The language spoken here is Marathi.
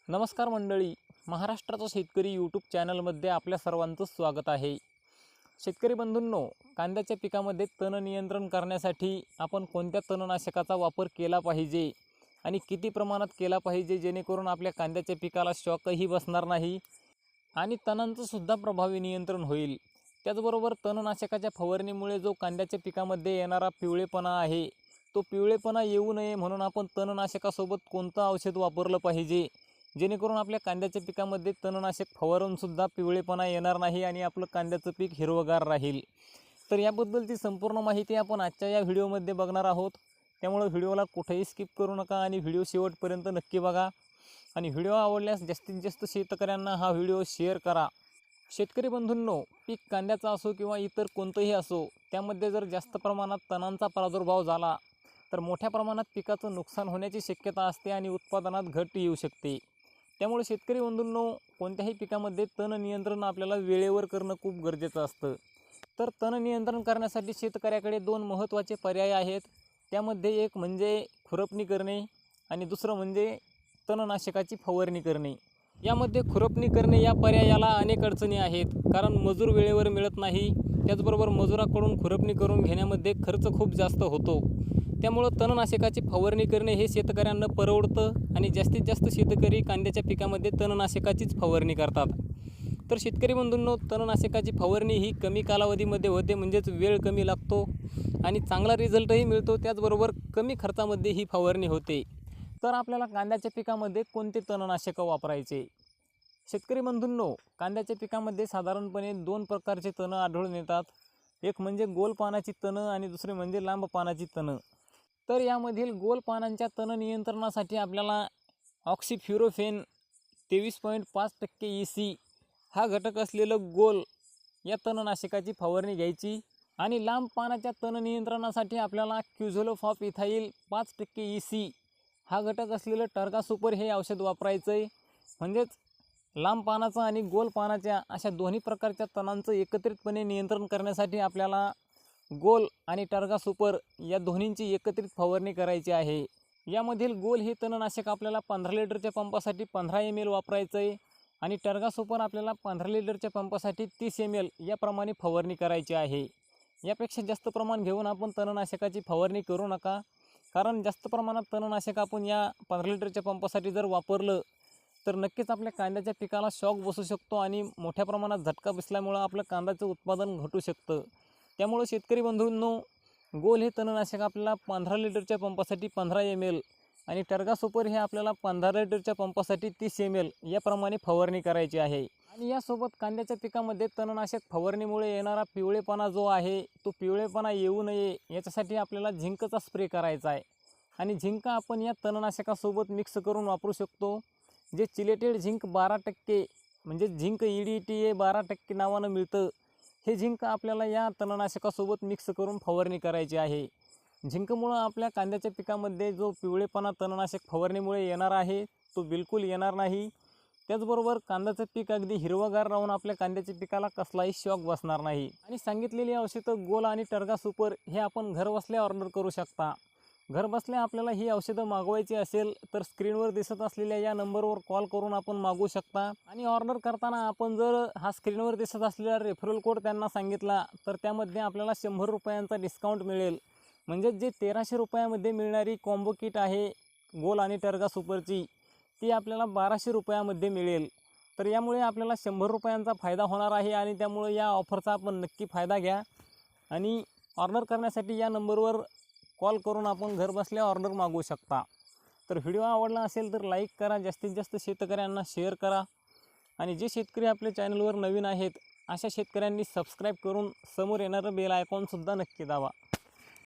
नमस्कार मंडळी, महाराष्ट्राचा शेतकरी यूट्यूब चॅनलमध्ये आपल्या सर्वांचं स्वागत आहे। शेतकरी बंधूंनो, कांद्याच्या पिकामध्ये तण नियंत्रण करण्यासाठी आपण कोणत्या तणनाशकाचा वापर केला पाहिजे आणि किती प्रमाणात केला पाहिजे जेणेकरून आपल्या कांद्याच्या पिकाला शॉकही बसणार नाही आणि तणांचं सुद्धा प्रभावी नियंत्रण होईल। त्याचबरोबर तणनाशकाच्या फवारणीमुळे जो कांद्याच्या पिकामध्ये येणारा पिवळेपणा आहे, तो पिवळेपणा येऊ नये म्हणून आपण तणनाशकासोबत कोणतं औषध वापरलं पाहिजे जेणेकरून आपल्या कांद्याच्या पिकामध्ये तणनाशक फवारून सुद्धा पिवळेपणा येणार नाही आणि आपलं कांद्याचं पीक हिरवगार राहील। तर याबद्दलची संपूर्ण माहिती आपण आजच्या या व्हिडिओमध्ये बघणार आहोत। त्यामुळे व्हिडिओला कुठेही स्किप करू नका आणि व्हिडिओ शेवटपर्यंत नक्की बघा आणि व्हिडिओ आवडल्यास जास्तीत जास्त शेतकऱ्यांना हा व्हिडिओ शेअर करा। शेतकरी बंधूंनो, पीक कांद्याचा असो किंवा इतर कोणतंही असो, त्यामध्ये जर जास्त प्रमाणात तणांचा प्रादुर्भाव झाला तर मोठ्या प्रमाणात पिकाचं नुकसान होण्याची शक्यता असते आणि उत्पादनात घट येऊ शकते। त्यामुळे शेतकरी बंधूंनो, कोणत्याही पिकामध्ये तण नियंत्रण आपल्याला वेळेवर करणं खूप गरजेचं असतं। तर तण नियंत्रण करण्यासाठी शेतकऱ्याकडे दोन महत्त्वाचे पर्याय आहेत। त्यामध्ये एक म्हणजे खुरपणी करणे आणि दुसरं म्हणजे तणनाशकाची फवारणी करणे। यामध्ये खुरपणी करणे या पर्यायाला अनेक अडचणी आहेत, कारण मजूर वेळेवर मिळत नाही। त्याचबरोबर मजुराकडून खुरपणी करून घेण्यामध्ये खर्च खूप जास्त होतो। त्यामुळे तणनाशकाची फवारणी करणे हे शेतकऱ्यांना परवडतं आणि जास्तीत जास्त शेतकरी कांद्याच्या पिकामध्ये तणनाशकाचीच फवारणी करतात। तर शेतकरी बंधूंनो, तणनाशकाची फवारणी ही कमी कालावधीमध्ये होते, म्हणजेच वेळ कमी लागतो आणि चांगला रिझल्टही मिळतो। त्याचबरोबर कमी खर्चामध्ये ही फवारणी होते। तर आपल्याला कांद्याच्या पिकामध्ये कोणते तणनाशक वापरायचे? शेतकरी बंधूंनो, कांद्याच्या पिकामध्ये साधारणपणे दोन प्रकारचे तण आढळून येतात। एक म्हणजे गोल पानाची तण आणि दुसरे म्हणजे लांब पानाची तण। तर यामधील गोल पानांच्या तण नियंत्रणासाठी आपल्याला ऑक्सीफ्युरोफेन 23.5% EC हा घटक असलेलं गोल या तणनाशकाची फवारणी घ्यायची आणि लांब पानाच्या तण नियंत्रणासाठी आपल्याला क्युझोलोफॉप इथाईल 5% EC हा घटक असलेलं टर्गा सुपर हे औषध वापरायचं आहे। म्हणजेच लांब पानाचं आणि गोल पानाच्या अशा दोन्ही प्रकारच्या तणांचं एकत्रितपणे नियंत्रण करण्यासाठी आपल्याला गोल आणि टर्गा सुपर या दोन्हींची एकत्रित फवारणी करायची आहे। यामधील गोल हे तणनाशक आपल्याला 15 लिटरच्या पंपासाठी 15 ml वापरायचं आहे आणि टर्गा सुपर आपल्याला 15 लिटरच्या पंपासाठी 30 ml याप्रमाणे फवारणी करायची आहे। यापेक्षा जास्त प्रमाण घेऊन आपण तणनाशकाची फवारणी करू नका, कारण जास्त प्रमाणात तणनाशक आपण या 15 लिटरच्या पंपासाठी जर वापरलं तर नक्कीच आपल्या कांद्याच्या पिकाला शॉक बसू शकतो आणि मोठ्या प्रमाणात झटका बसल्यामुळे आपलं कांद्याचं उत्पादन घटू शकतं। त्यामुळे शेतकरी बंधूंनो, गोल हे तणनाशक आपल्याला 15 लिटरच्या पंपासाठी 15 ml आणि टर्गा सुपर हे आपल्याला 15 लिटरच्या पंपासाठी 30 ml याप्रमाणे फवारणी करायची आहे। आणि यासोबत कांद्याच्या पिकामध्ये तणनाशक फवारणीमुळे येणारा पिवळेपणा जो आहे, तो पिवळेपणा येऊ नये याच्यासाठी आपल्याला झिंकचा स्प्रे करायचा आहे आणि झिंक आपण या तणनाशकासोबत मिक्स करून वापरू शकतो। जे चिलेटेड झिंक 12% म्हणजे झिंक EDTA 12% नावानं मिळतं, हे झिंक आपल्याला या तणनाशकासोबत मिक्स करून फवारणी करायची आहे। झिंकमुळे आपल्या कांद्याच्या पिकामध्ये जो पिवळेपणा तणनाशक फवारणीमुळे येणार आहे, तो बिलकुल येणार नाही। त्याचबरोबर कांद्याचं पीक अगदी हिरवगार राहून आपल्या कांद्याच्या पिकाला कसलाही शॉक बसणार नाही। आणि सांगितलेली औषधं गोल आणि टर्गा सुपर हे आपण घरबसल्या ऑर्डर करू शकता। घरबसल्या आपल्याला ही औषधं मागवायची असेल तर स्क्रीनवर दिसत असलेल्या या नंबरवर कॉल करून आपण मागवू शकता आणि ऑर्डर करताना आपण जर हा स्क्रीनवर दिसत असलेला रेफरल कोड त्यांना सांगितला तर त्यामध्ये आपल्याला 100 रुपयांचा डिस्काउंट मिळेल। म्हणजे जे 1300 रुपयामध्ये मिळणारी कॉम्बो किट आहे गोल आणि टर्गा सुपरची, ती आपल्याला 1200 रुपयामध्ये मिळेल। तर यामुळे आपल्याला 100 रुपयांचा फायदा होणार आहे आणि त्यामुळे या ऑफरचा आपण नक्की फायदा घ्या आणि ऑर्डर करण्यासाठी या नंबरवर कॉल करून आपण घरबसल्या ऑर्डर मागवू शकता। तर व्हिडिओ आवडला असेल तर लाईक करा, जास्तीत जास्त शेतकऱ्यांना शेअर करा आणि जे शेतकरी आपल्या चॅनलवर नवीन आहेत अशा शेतकऱ्यांनी सबस्क्राईब करून समोर येणारं बेल आयकॉनसुद्धा नक्की दाबा।